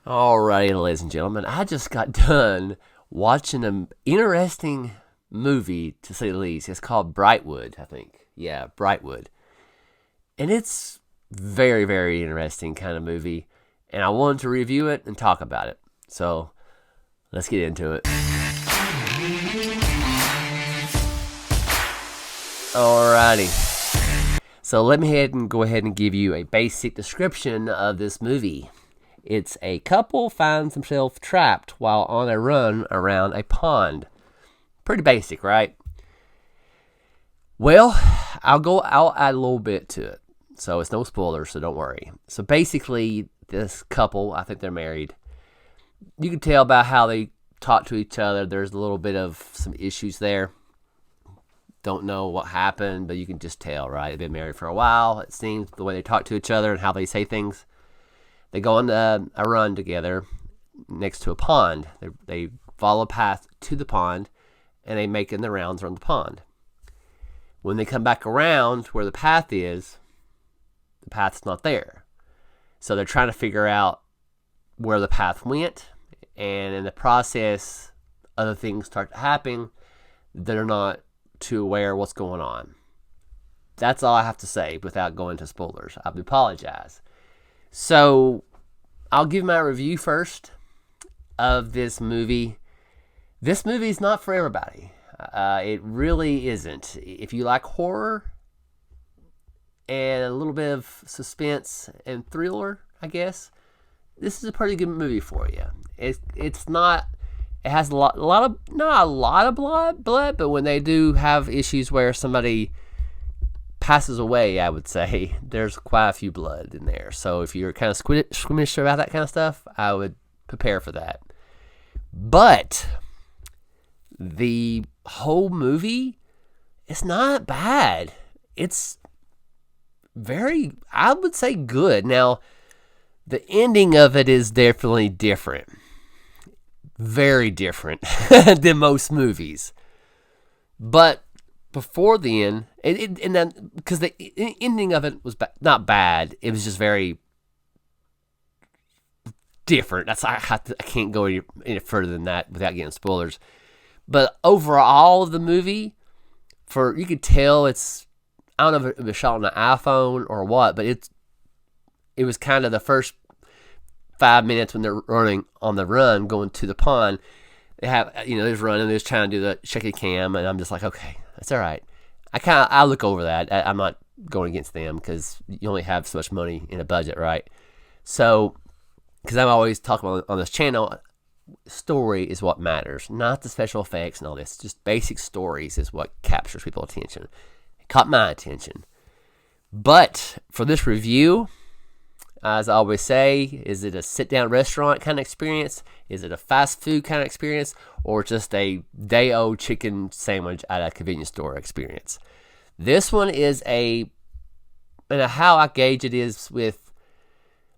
Alrighty, ladies and gentlemen, I just got done watching an interesting movie, to say the least. It's called Brightwood, I think. Yeah, Brightwood. And it's very, very interesting kind of movie. And I wanted to review it and talk about it. So let's get into it. Alrighty. So let me go ahead and give you a basic description of this movie. It's a couple finds themselves trapped while on a run around a pond. Pretty basic, right? Well, I'll add a little bit to it. So it's no spoilers, so don't worry. So basically, this couple, I think they're married. You can tell by how they talk to each other. There's a little bit of some issues there. Don't know what happened, but you can just tell, right? They've been married for a while. It seems the way they talk to each other and how they say things. They go on a run together next to a pond. They follow a path to the pond, and they make the rounds around the pond. When they come back around where the path's not there. So they're trying to figure out where the path went, and in the process, other things start happening. They're not too aware of what's going on. That's all I have to say without going to spoilers. I apologize. So, I'll give my review first of this movie. This movie is not for everybody. It really isn't. If you like horror and a little bit of suspense and thriller, I guess, this is a pretty good movie for you. It's not. It has not a lot of blood, but when they do have issues where somebody passes away, I would say there's quite a few blood in there. So if you're kind of squeamish about that kind of stuff, I would prepare for that. But the whole movie, it's not bad. It's very, I would say, good. Now, the ending of it is definitely different. Very different than most movies. But before the end, and then because the ending of it was not bad, it was just very different. I can't go any further than that without getting spoilers. But overall of the movie, you could tell it's, I don't know if it was shot on an iPhone or what, but it was kind of the first 5 minutes when they're running on the run going to the pond. They have, they're running, they're just trying to do the shaky cam, and I'm just like, okay, that's all right. I look over that. I'm not going against them because you only have so much money in a budget, right? So, because I'm always talking on this channel, story is what matters, not the special effects and all this. Just basic stories is what captures people's attention. It caught my attention. But for this review, as I always say, is it a sit-down restaurant kind of experience? Is it a fast food kind of experience? Or just a day-old chicken sandwich at a convenience store experience? This one is and how I gauge it is with,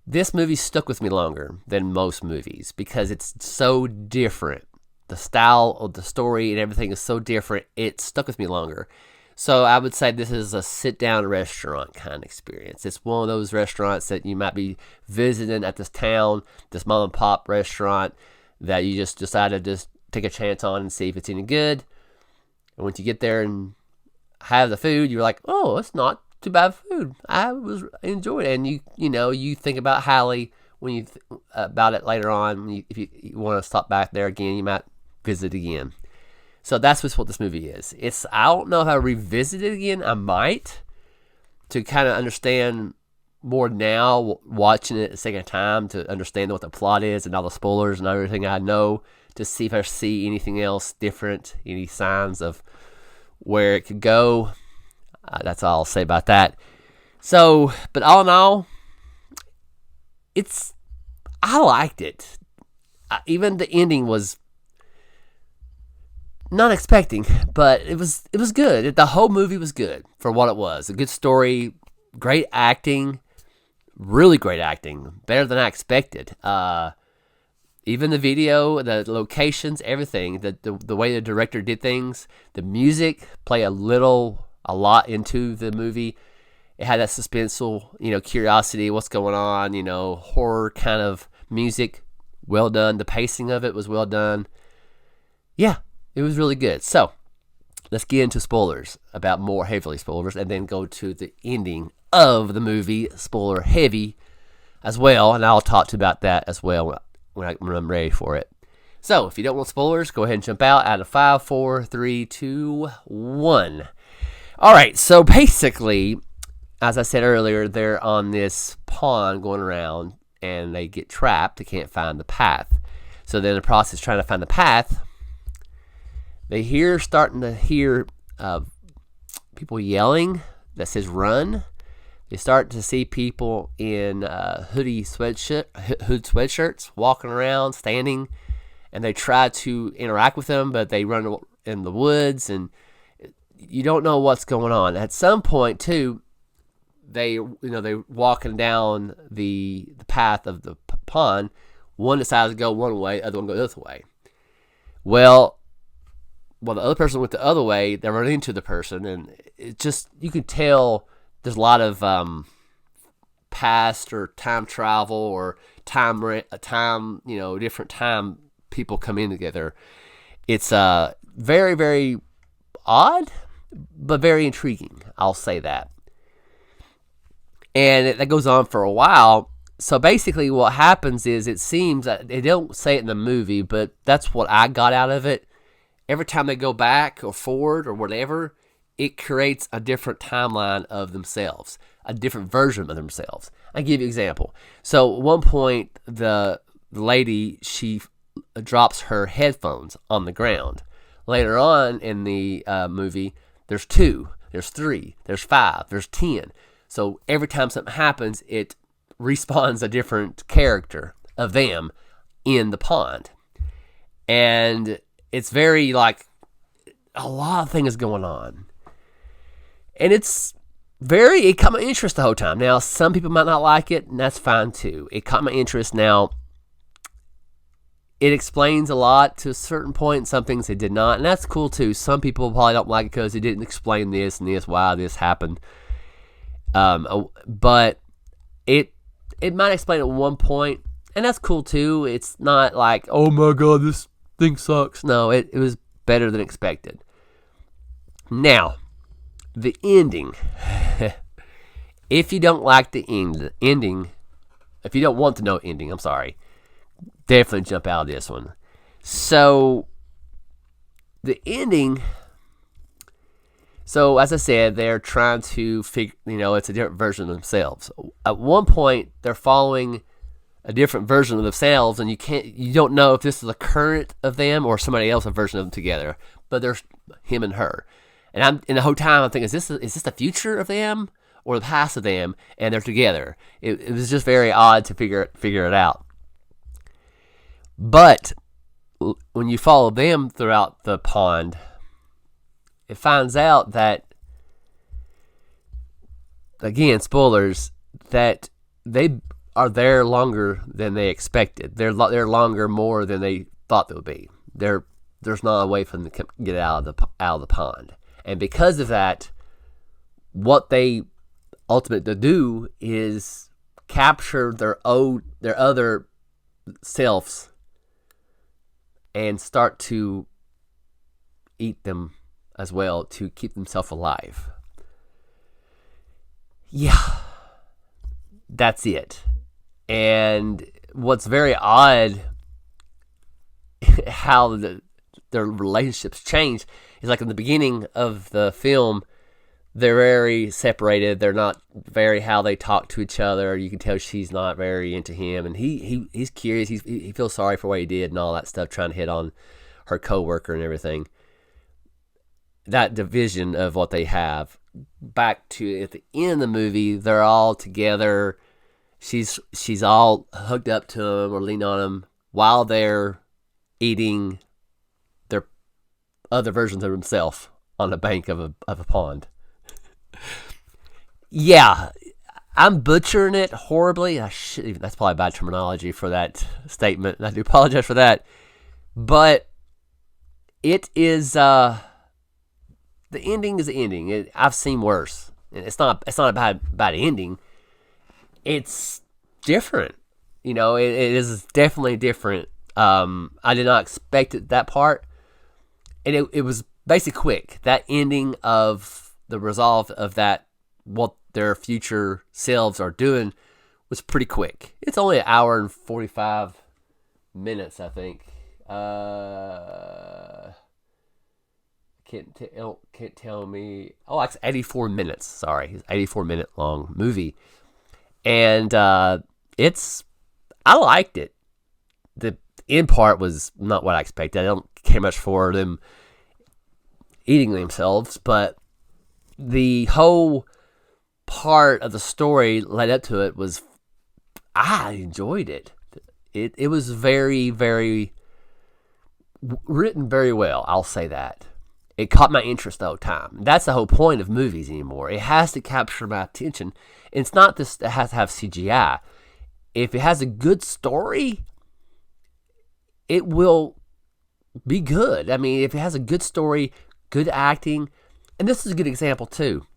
this movie stuck with me longer than most movies because it's so different. The style of the story and everything is so different, it stuck with me longer. So I would say this is a sit-down restaurant kind of experience. It's one of those restaurants that you might be visiting at this town, this mom-and-pop restaurant that you just decide to just take a chance on and see if it's any good. And once you get there and have the food, you're like, oh, it's not too bad food. I was enjoying it. And you think about Hallie when you about it later on. If you want to stop back there again, you might visit again. So that's what this movie is. I don't know if I revisit it again. I might, to kind of understand more now, watching it a second time, to understand what the plot is and all the spoilers and everything I know, to see if I see anything else different, any signs of where it could go. That's all I'll say about that. So, but all in all, I liked it. Even the ending was not expecting, but it was good. The whole movie was good for what it was. A good story, great acting, really great acting, better than I expected. Even the video, the locations, everything, the way the director did things, the music play a lot into the movie. It had that suspenseful, curiosity, what's going on, horror kind of music well done. The pacing of it was well done. Yeah, it was really good. So let's get into spoilers, about more heavily spoilers, and then go to the ending of the movie, spoiler heavy as well, and I'll talk to you about that as well when I'm ready for it. So if you don't want spoilers, go ahead and jump out of 5, 4, 3, 2, 1. All right, so basically, as I said earlier, they're on this pond going around, and they get trapped. They can't find the path. So then in the process trying to find the path, starting to hear people yelling that says run. They start to see people in hood sweatshirts walking around, standing, and they try to interact with them, but they run in the woods, and you don't know what's going on. At some point, too, they're walking down the path of the pond. One decides to go one way, the other one goes the other way. Well, the other person went the other way. They run into the person, and it just, you can tell there's a lot of past or time travel or different time people come in together. It's very, very odd, but very intriguing. I'll say that. And that goes on for a while. So basically what happens is, it seems that they don't say it in the movie, but that's what I got out of it. Every time they go back or forward or whatever, it creates a different timeline of themselves, a different version of themselves. I'll give you an example. So at one point, the lady, she drops her headphones on the ground. Later on in the movie, there's 2, there's 3, there's 5, there's 10. So every time something happens, it respawns a different character of them in the pond. And it's very, like, a lot of things going on. And it caught my interest the whole time. Now, some people might not like it, and that's fine too. It caught my interest. Now, it explains a lot to a certain point, some things it did not, and that's cool too. Some people probably don't like it because it didn't explain this and this, why this happened. But it might explain at one point, and that's cool too. It's not like, oh my god, this thing sucks. No, it was better than expected. Now, the ending. If you don't like the ending, if you don't want to know ending, I'm sorry, definitely jump out of this one. So, the ending. So, as I said, they're trying to figure, it's a different version of themselves. At one point, they're following a different version of themselves, and you don't know if this is a current of them or somebody else, a version of them together. But there's him and her. And the whole time I'm thinking, is this the future of them or the past of them? And they're together. It was just very odd to figure it out. But when you follow them throughout the pond, it finds out that, again, spoilers, that they are there longer than they expected. They're longer more than they thought they would be. There's not a way for them to get out of the pond. And because of that, what they ultimately do is capture their other selves and start to eat them as well to keep themselves alive. Yeah, that's it. And what's very odd, how their relationships change, is like in the beginning of the film, they're very separated. They're not very how they talk to each other. You can tell she's not very into him, and he's curious. He feels sorry for what he did and all that stuff, trying to hit on her coworker and everything. That division of what they have. Back to at the end of the movie, they're all together. She's all hooked up to him or leaning on him while they're eating their other versions of themselves on the bank of a pond. Yeah, I'm butchering it horribly. That's probably bad terminology for that statement. I do apologize for that. But it is the ending is the ending. I've seen worse. It's not a bad ending. It's different. it is definitely different. I did not expect that part, and it was basically quick. That ending of the resolve of that, what their future selves are doing, was pretty quick. It's only an hour and 45 minutes, I think. Can't tell me. Oh, it's 84 minutes. Sorry, it's 84-minute long movie, and I liked it. The end part was not what I expected. I don't care much for them eating themselves, but the whole part of the story led up to it was, I enjoyed it. It was very, very written very well. I'll say that. It caught my interest the whole time. That's the whole point of movies anymore. It has to capture my attention. And it's not this that has to have CGI. If it has a good story, it will be good. I mean, if it has a good story, good acting, and this is a good example too.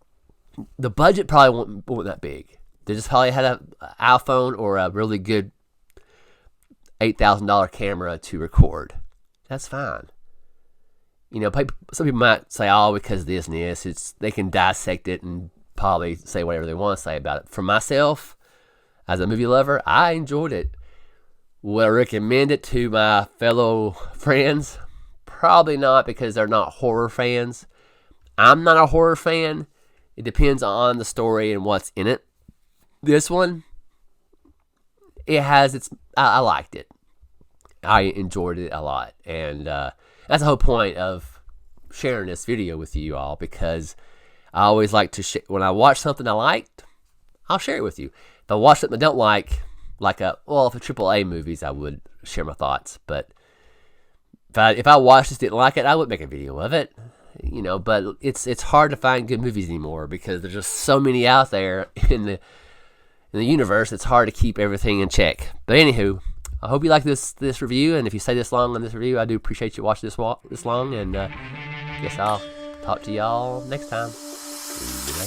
The budget probably wasn't that big. They just probably had an iPhone or a really good $8,000 camera to record. That's fine. Some people might say, "Oh, because this and this," they can dissect it and probably say whatever they want to say about it. For myself, as a movie lover, I enjoyed it. Would I recommend it to my fellow friends? Probably not, because they're not horror fans. I'm not a horror fan. It depends on the story and what's in it. This one, I liked it. I enjoyed it a lot, and that's the whole point of sharing this video with you all, because I always like to when I watch something I liked, I'll share it with you. If I watch something I don't like for AAA movies, I would share my thoughts. But if I watched this, didn't like it, I would make a video of it. But it's hard to find good movies anymore, because there's just so many out there in the universe. It's hard to keep everything in check. But anywho, I hope you like this review, and if you stay this long on this review, I do appreciate you watching this long, and guess I'll talk to y'all next time. See you later.